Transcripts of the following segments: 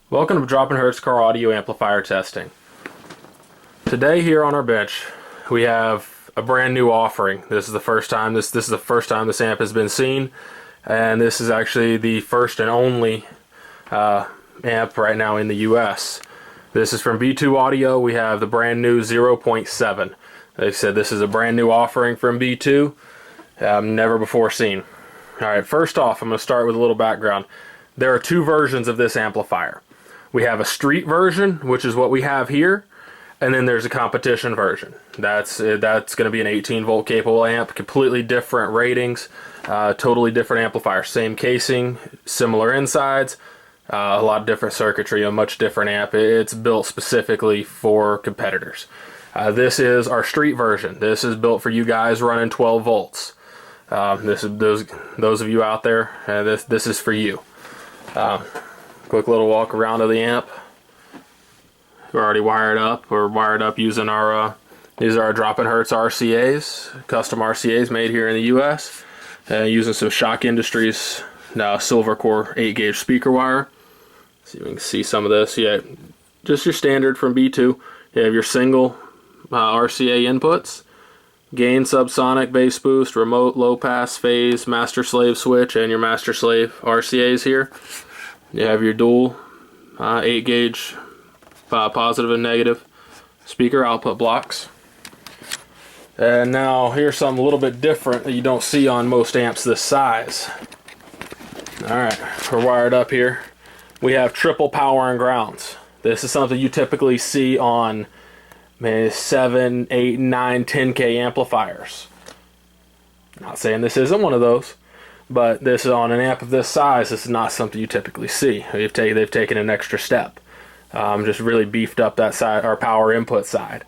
Welcome to Dropping Hertz Car Audio Amplifier Testing. Today here on our bench we have a brand new offering. This is the first time this amp has been seen, and this is actually the first and only amp right now in the US. This is from B2 Audio. We have the brand new 0.7. They said this is a brand new offering from B2, never before seen. Alright, first off I'm going to start with a little background. There are two versions of this amplifier. We have a street version, which is what we have here, and then there's a competition version. That's going to be an 18 volt capable amp, completely different ratings, totally different amplifier, same casing, similar insides, a lot of different circuitry, a much different amp. It's built specifically for competitors. This is our street version. This is built for you guys running 12 volts. This is those of you out there. This is for you. Quick little walk around of the amp. We're already wired up. We're wired up using our these are our Dropping Hertz RCAs, custom RCAs made here in the US, using some Shock Industries silver core 8-gauge speaker wire. See if we can see some of this. Yeah, just your standard from B2. You have your single RCA inputs, gain, subsonic, bass boost, remote, low pass, phase, master slave switch, and your master slave RCAs here. You have your dual 8-gauge positive and negative speaker output blocks. And now here's something a little bit different that you don't see on most amps this size. Alright, we're wired up here. We have triple power and grounds. This is something you typically see on 7, 8, 9, 10K amplifiers. Not saying this isn't one of those, but this is on an amp of this size. This is not something you typically see. They've taken an extra step, just really beefed up that side, our power input side.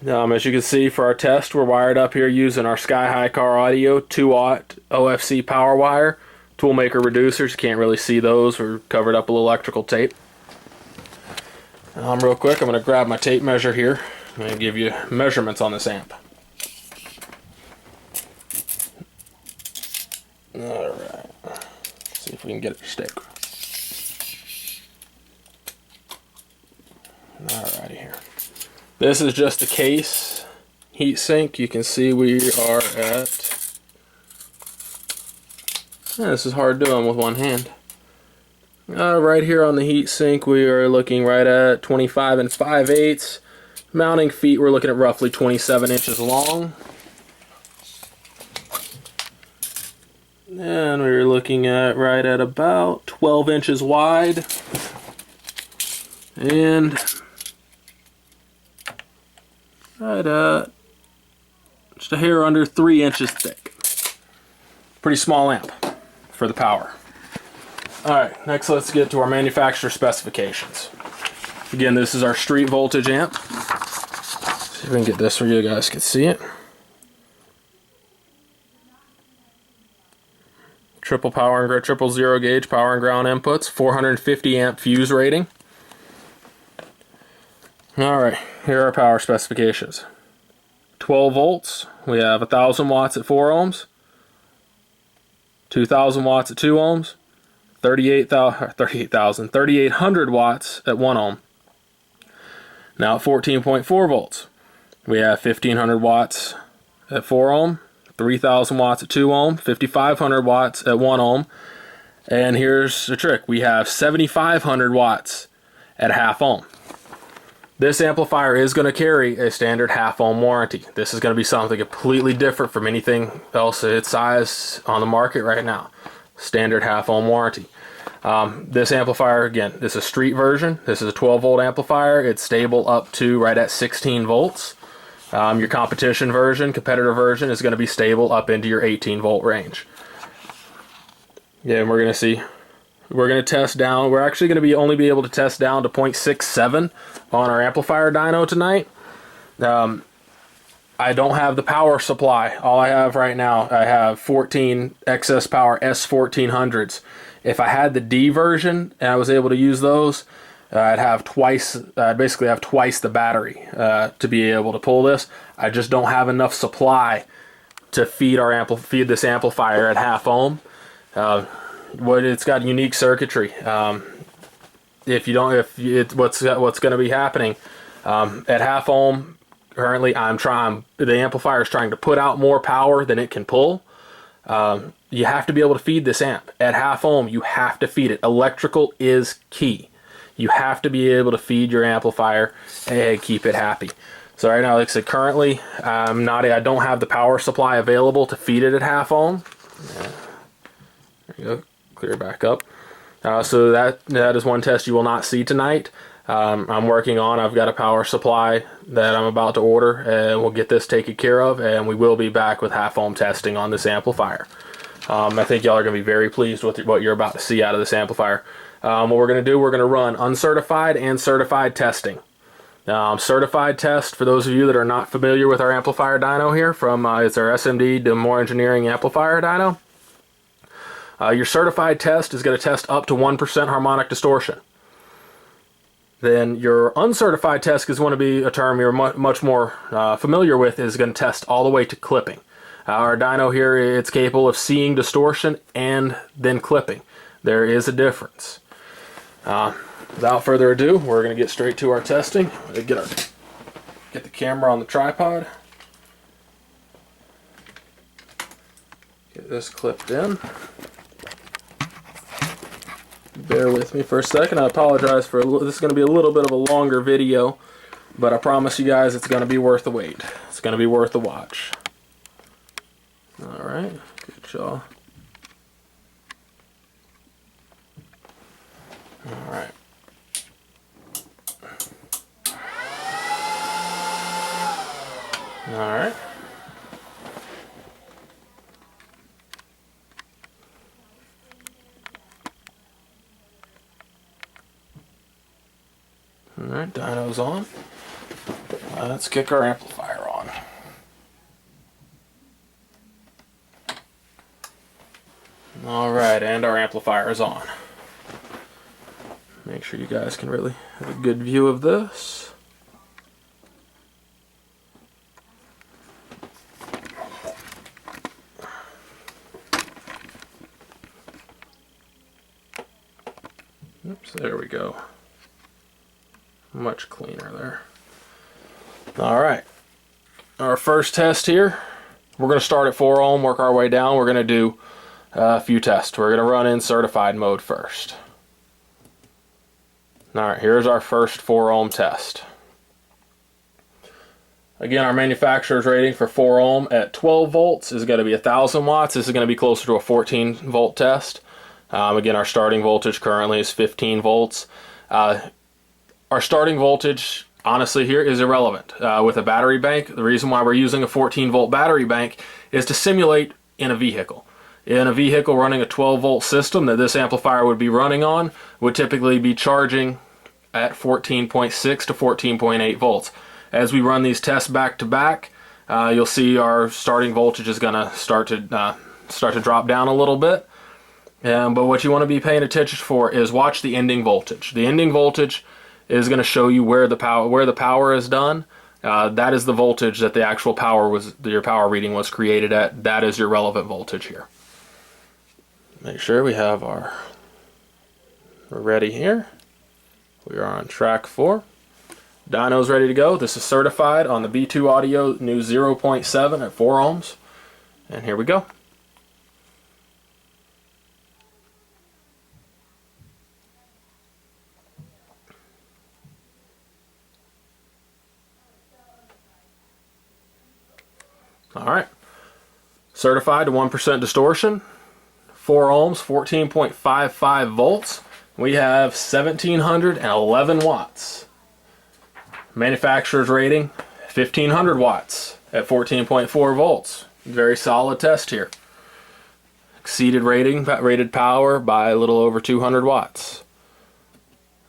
As you can see, for our test, we're wired up here using our Sky High Car Audio 2-watt OFC power wire, toolmaker reducers. You can't really see those. We're covered up with electrical tape. Real quick, I'm going to grab my tape measure here. I'm going to give you measurements on this amp. Alright, see if we can get it to stick. Alrighty here. This is just the case heat sink. You can see we are at, this is hard doing with one hand. Right here on the heat sink we are looking right at 25 5/8. Mounting feet, we're looking at roughly 27 inches long. And we're looking at right at about 12 inches wide. And right at just a hair under 3 inches thick. Pretty small amp for the power. Alright, next let's get to our manufacturer specifications. Again, this is our street voltage amp. See if we can get this where you guys can see it. Triple 0 gauge power and ground inputs, 450 amp fuse rating. Alright, here are our power specifications. 12 volts, we have 1000 watts at 4 ohms, 2000 watts at 2 ohms, 3800 watts at 1 ohm. Now at 14.4 volts, we have 1500 watts at 4 ohm, 3000 watts at 2 ohm, 5500 watts at 1 ohm, and here's the trick, we have 7500 watts at half ohm. This amplifier is going to carry a standard half ohm warranty. This is going to be something completely different from anything else its size on the market right now. Standard half ohm warranty. This amplifier, again, this is a street version. This is a 12 volt amplifier. It's stable up to right at 16 volts. Your competition version, competitor version, is going to be stable up into your 18 volt range. Yeah, and we're going to see. We're going to test down. We're actually going to only be able to test down to 0.67 on our amplifier dyno tonight. I don't have the power supply. All I have right now, I have 14 excess power S1400s. If I had the D version and I was able to use those, I'd basically have twice the battery to be able to pull this. I just don't have enough supply to feed this amplifier at half ohm. It's got unique circuitry. what's going to be happening at half ohm. Currently, the amplifier is trying to put out more power than it can pull. You have to be able to feed this amp. At half ohm, you have to feed it. Electrical is key. You have to be able to feed your amplifier and keep it happy. So right now, like I said, currently, I don't have the power supply available to feed it at half ohm. There you go. Clear back up. So that is one test you will not see tonight. I'm working on, I've got a power supply that I'm about to order, and we'll get this taken care of, and we will be back with half ohm testing on this amplifier. I think y'all are going to be very pleased with what you're about to see out of this amplifier. What we're going to do, we're going to run uncertified and certified testing. Certified test, for those of you that are not familiar with our amplifier dyno here, it's our SMD More Engineering amplifier dyno. Your certified test is going to test up to 1% harmonic distortion. Then your uncertified test is going to be a term you're much more familiar with, is going to test all the way to clipping. Our dyno here, it's capable of seeing distortion and then clipping. There is a difference. Without further ado, we're going to get straight to our testing. Get the camera on the tripod. Get this clipped in. Bear with me for a second. I apologize for this is going to be a little bit of a longer video, but I promise you guys it's going to be worth the wait. It's going to be worth the watch. Alright, good y'all. Alright. Alright. Alright, dyno's on. Let's kick our amplifier on. Alright, and our amplifier is on. Make sure you guys can really have a good view of this. Oops, there we go. Much cleaner there. Alright, our first test here, we're going to start at 4 ohm, work our way down. We're going to do a few tests. We're going to run in certified mode first. Alright, here's our first 4 ohm test. Again, our manufacturer's rating for 4 ohm at 12 volts is going to be 1000 watts. This is going to be closer to a 14 volt test. Again, our starting voltage currently is 15 volts. Our starting voltage, honestly, here is irrelevant. With a battery bank, the reason why we're using a 14 volt battery bank is to simulate in a vehicle. In a vehicle running a 12 volt system that this amplifier would be running on would typically be charging at 14.6 to 14.8 volts. As we run these tests back to back, you'll see our starting voltage is going to start to drop down a little bit. But what you want to be paying attention for is watch the ending voltage. The ending voltage is going to show you where the power is done. That is the voltage that the actual your power reading was created at. That is your relevant voltage here. Make sure we have we're ready here. We are on track 4. Dyno's ready to go. This is certified on the B2 Audio new 0.7 at 4 ohms. And here we go. Alright, certified to 1% distortion, 4 ohms, 14.55 volts. We have 1711 watts. Manufacturer's rating, 1500 watts at 14.4 volts. Very solid test here. Exceeded rated power by a little over 200 watts.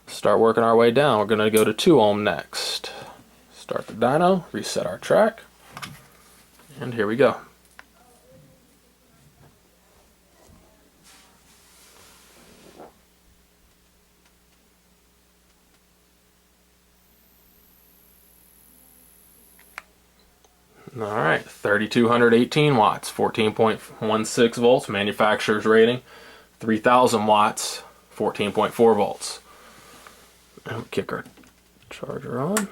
Start working our way down. We're going to go to 2 ohm next. Start the dyno, reset our track. And here we go. Alright, 3218 watts, 14.16 volts, manufacturer's rating, 3000 watts, 14.4 volts. And we'll kick our charger on.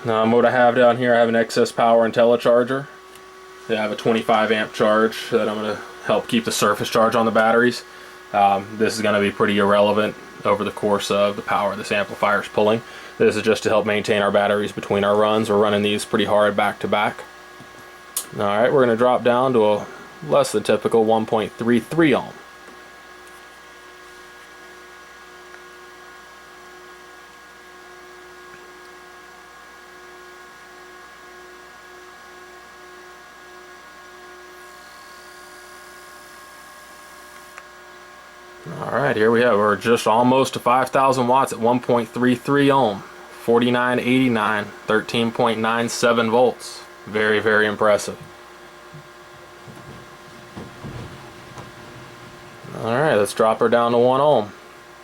Now what I have down here, I have an excess power IntelliCharger. I have a 25 amp charge that I'm going to help keep the surface charge on the batteries. This is going to be pretty irrelevant over the course of the power this amplifier is pulling. This is just to help maintain our batteries between our runs. We're running these pretty hard back to back. Alright, we're going to drop down to a less than typical 1.33 ohm. Alright, here we have, we're just almost to 5,000 watts at 1.33 ohm, 4989, 13.97 volts. Very, very impressive. Alright, let's drop her down to 1 ohm.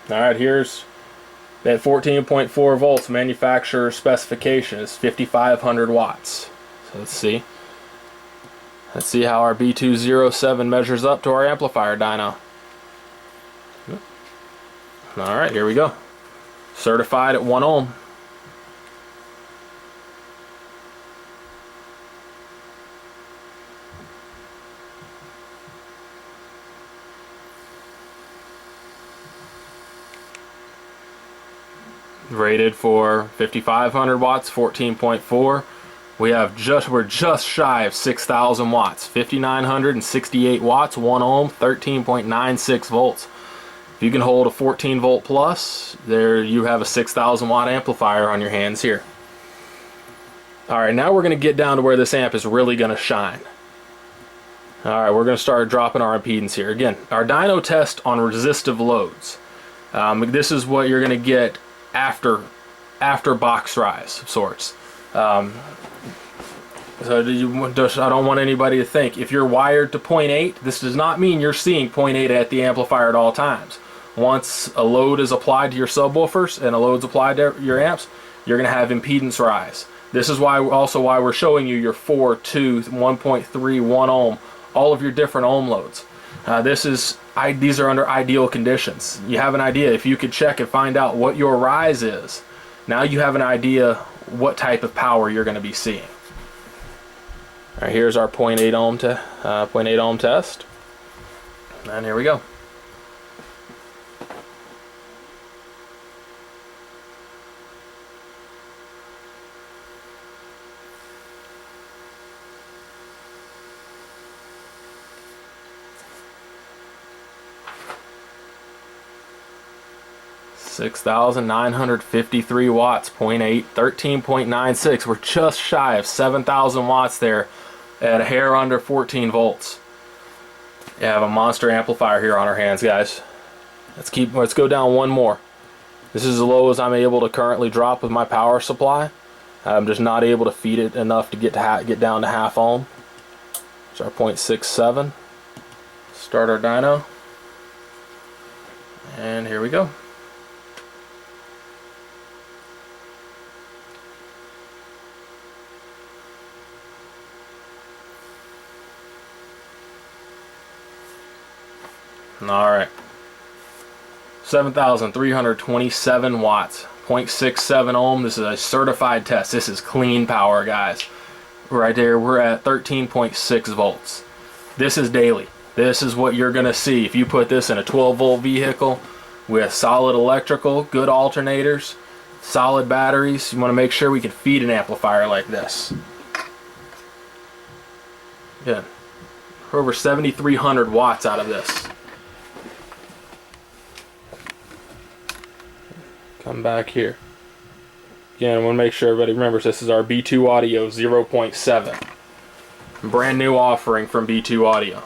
Alright, here's that 14.4 volts manufacturer specification is 5,500 watts. So let's see. Let's see how our B207 measures up to our amplifier dyno. Alright, here we go. Certified at 1 ohm. Rated for 5,500 watts, 14.4. We're just shy of 6,000 watts. 5,968 watts, 1 ohm, 13.96 volts. If you can hold a 14 volt plus, there you have a 6,000 watt amplifier on your hands here. Alright, now we're going to get down to where this amp is really going to shine. Alright, we're going to start dropping our impedance here. Again, our dyno test on resistive loads. This is what you're going to get after box rise of sorts. So I don't want anybody to think, if you're wired to 0.8, this does not mean you're seeing 0.8 at the amplifier at all times. Once a load is applied to your subwoofers and a load's applied to your amps, you're going to have impedance rise. This is why we're showing you your 4, 2, 1.3, 1 ohm, all of your different ohm loads. These are under ideal conditions. You have an idea. If you could check and find out what your rise is, now you have an idea what type of power you're going to be seeing. All right, here's our 0.8 ohm test, and here we go. $6,953 watts, 0.8, 13.96. We're just shy of 7,000 watts there at a hair under 14 volts. You have a monster amplifier here on our hands, guys. Let's go down one more. This is as low as I'm able to currently drop with my power supply. I'm just not able to feed it enough to get down to half ohm. It's our 0.67. Start our dyno. And here we go. Alright, 7,327 watts, 0.67 ohm. This is a certified test. This is clean power, guys. Right there, we're at 13.6 volts. This is daily. This is what you're going to see if you put this in a 12 volt vehicle with solid electrical, good alternators, solid batteries. You want to make sure we can feed an amplifier like this. Yeah, over 7,300 watts out of this. Come back here. Again, I want to make sure everybody remembers this is our B2 Audio 0.7. Brand new offering from B2 Audio.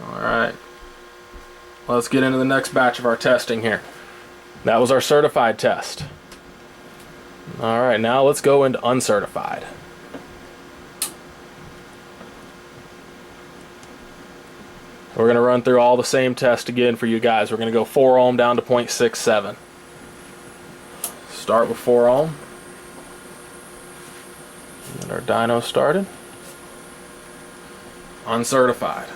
Alright. Let's get into the next batch of our testing here. That was our certified test. Alright, now let's go into uncertified. We're going to run through all the same tests again for you guys. We're going to go 4 ohm down to 0.67. Start with 4 ohm. Get our dyno started. Uncertified.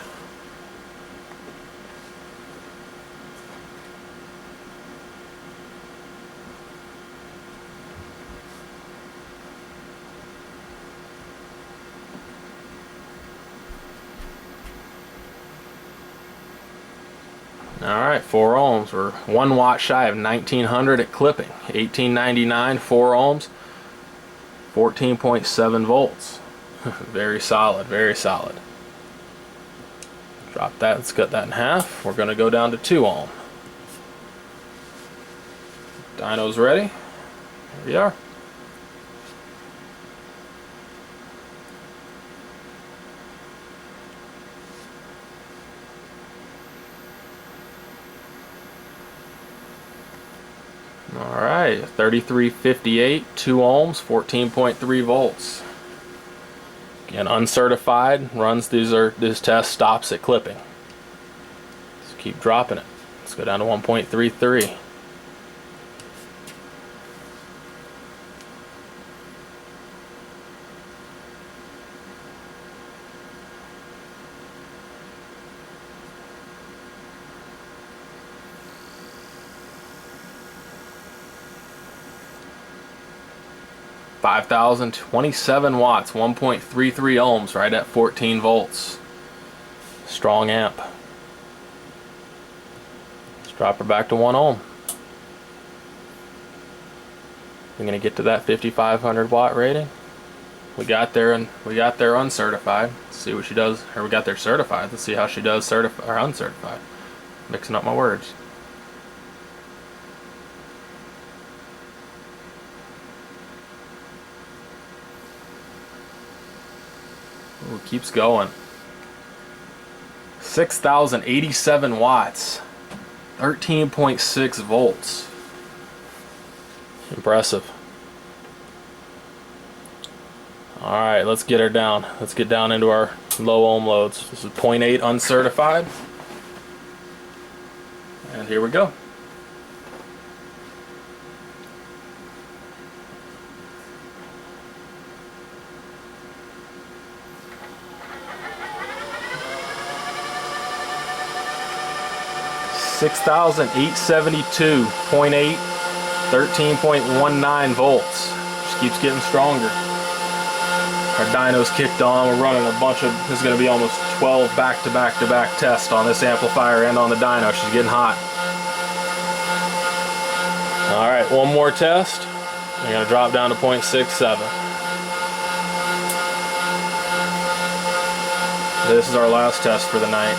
Alright, 4 ohms. We're 1 watt shy of 1900 at clipping. 1899, 4 ohms, 14.7 volts. Very solid, very solid. Drop that, let's cut that in half. We're going to go down to 2 ohm. Dyno's ready. Here we are. Alright, 3358, 2 ohms, 14.3 volts. Again, uncertified, runs this test, stops at clipping. Let's keep dropping it. Let's go down to 1.33. $5,027 watts, 1.33 ohms, right at 14 volts. Strong amp. Let's drop her back to 1 ohm. We're gonna get to that 5,500 watt rating. We got there uncertified. Let's see what she does. Or we got there certified. Let's see how she does certified or uncertified. Mixing up my words. Ooh, it keeps going. 6,087 watts, 13.6 volts. Impressive. Alright, let's get her down. Let's get down into our low ohm loads. This is 0.8 uncertified. And here we go. $6,872.8, 13.19 volts. Just keeps getting stronger. Our dyno's kicked on. We're running a bunch of, this is going to be almost 12 back-to-back-to-back tests on this amplifier and on the dyno. She's getting hot. Alright, one more test. We're going to drop down to 0.67. This is our last test for the night.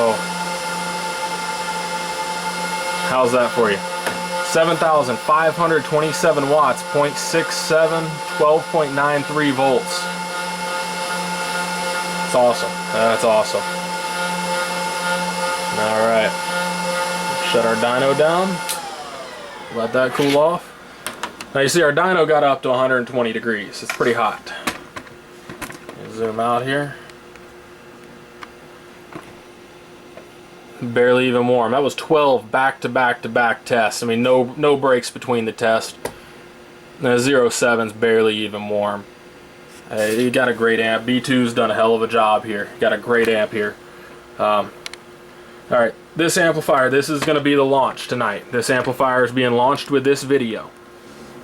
Oh, how's that for you? 7,527 watts, 0.67, 12.93 volts. That's awesome. That's awesome. Alright, shut our dyno down, let that cool off. Now you see our dyno got up to 120 degrees. It's pretty hot. Zoom out here. Barely even warm. That was 12 back-to-back-to-back tests. I mean, no breaks between the tests. The 0.7's barely even warm. You got a great amp. B2's done a hell of a job here. Got a great amp here. Alright, this amplifier, this is going to be the launch tonight. This amplifier is being launched with this video.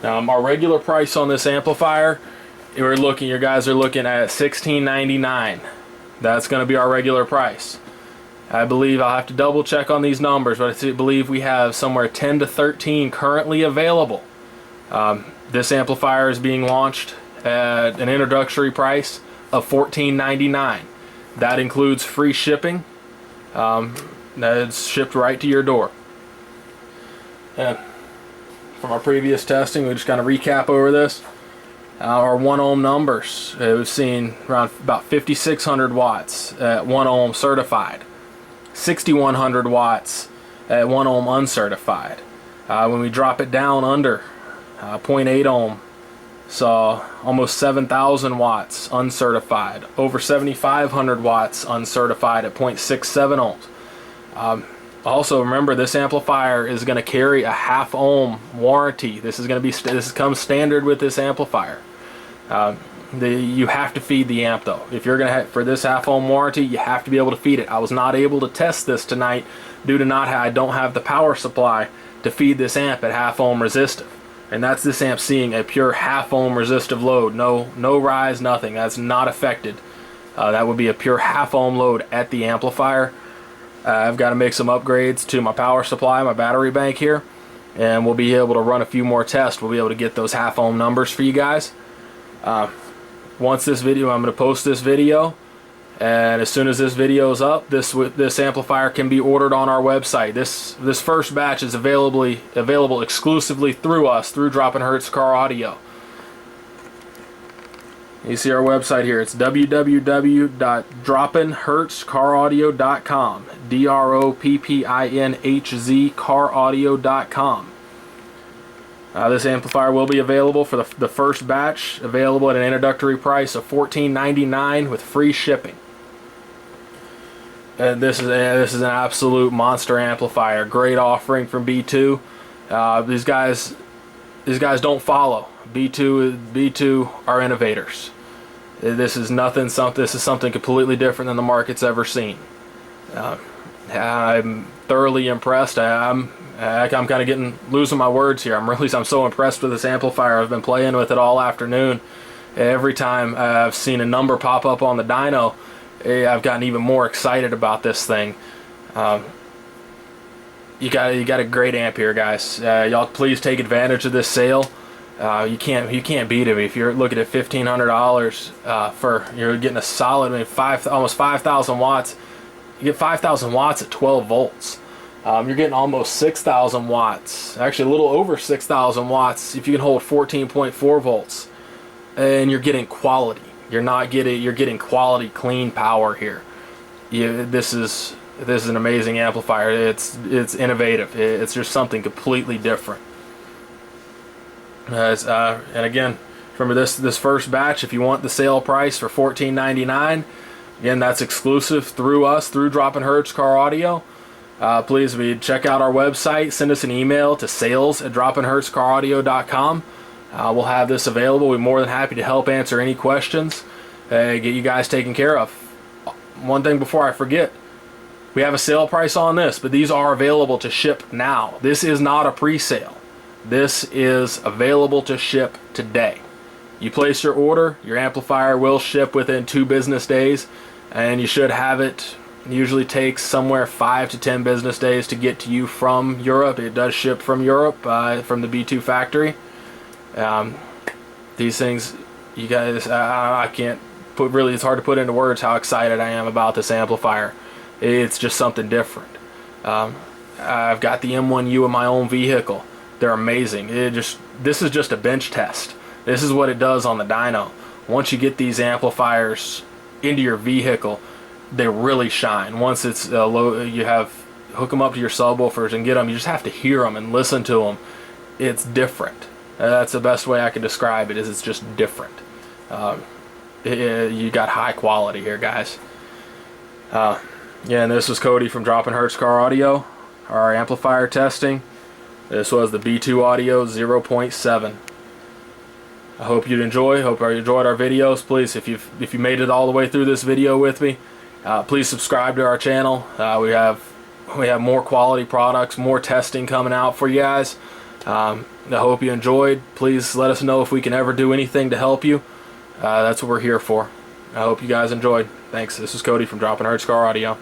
Our regular price on this amplifier, you guys are looking at $16.99. That's going to be our regular price. I believe I'll have to double check on these numbers, but I believe we have somewhere 10 to 13 currently available. This amplifier is being launched at an introductory price of $14.99. That includes free shipping. That's shipped right to your door. And from our previous testing, we just kind of recap over this. Our 1 ohm numbers, we've seen around about 5,600 watts at 1 ohm certified. 6,100 watts at 1 ohm uncertified. When we drop it down under 0.8 ohm, saw almost 7,000 watts uncertified. Over 7,500 watts uncertified at 0.67 ohms. Also remember, this amplifier is going to carry a ½ ohm warranty. This comes standard with this amplifier. You have to feed the amp though. If you're gonna for this ½ ohm warranty, you have to be able to feed it. I was not able to test this tonight due to I don't have the power supply to feed this amp at ½ ohm resistive. and that's this amp seeing a pure half ohm resistive load. No rise, nothing. That's not affected. That would be a pure half ohm load at the amplifier. I've got to make some upgrades to my power supply, my battery bank here, and we'll be able to run a few more tests. We'll be able to get those half ohm numbers for you guys. Once this video, I'm going to post this video, and as soon as this video is up, this amplifier can be ordered on our website. This first batch is available exclusively through us, through Droppin' Hertz Car Audio. You see our website here. It's www.droppinhertzcaraudio.com. DROPPINHZ caraudio.com. This amplifier will be available for the first batch, available at an introductory price of $14.99 with free shipping. This is an absolute monster amplifier. Great offering from B2. These guys don't follow. B2 are innovators. This is something completely different than the market's ever seen. I'm thoroughly impressed. I'm kind of losing my words here. I'm so impressed with this amplifier. I've been playing with it all afternoon. Every time I've seen a number pop up on the dyno, I've gotten even more excited about this thing. You got a great amp here, guys. Y'all please take advantage of this sale. You can't beat it. If you're looking at $1,500 you're getting a solid, almost 5,000 watts. You get 5,000 watts at 12 volts. You're getting almost 6,000 watts. Actually, a little over 6,000 watts if you can hold 14.4 volts. And you're getting quality. You're getting quality, clean power here. This is an amazing amplifier. It's innovative. It's just something completely different. And again, remember this first batch, if you want the sale price for $14.99, again, that's exclusive through us, through Droppin' Hertz Car Audio. Please check out our website, send us an email to sales@droppinhertzcaraudio.com. We'll have this available. We're more than happy to help answer any questions, get you guys taken care of. One thing before I forget, we have a sale price on this, but these are available to ship now. This is not a pre-sale. This is available to ship today. You place your order, your amplifier will ship within 2 business days, and you should have it. It usually takes somewhere 5 to 10 business days to get to you from Europe. It does ship from Europe, from the B2 factory. These things, you guys, I can't put, really, it's hard to put into words how excited I am about this amplifier. It's just something different. I've got the M1U in my own vehicle. They're amazing. This is just a bench test. This is what it does on the dyno. Once you get these amplifiers into your vehicle, they really shine. Once it's low, hook them up to your subwoofers and get them. You just have to hear them and listen to them. It's different. That's the best way I can describe it. It's just different. You got high quality here, guys. Yeah, and this was Cody from Droppin' Hertz Car Audio. Our amplifier testing. This was the B2 Audio 0.7. I hope you enjoyed our videos. Please, if you made it all the way through this video with me, please subscribe to our channel. We have more quality products, more testing coming out for you guys. I hope you enjoyed. Please let us know if we can ever do anything to help you. That's what we're here for. I hope you guys enjoyed. Thanks. This is Cody from Droppin' Hertz Car Audio.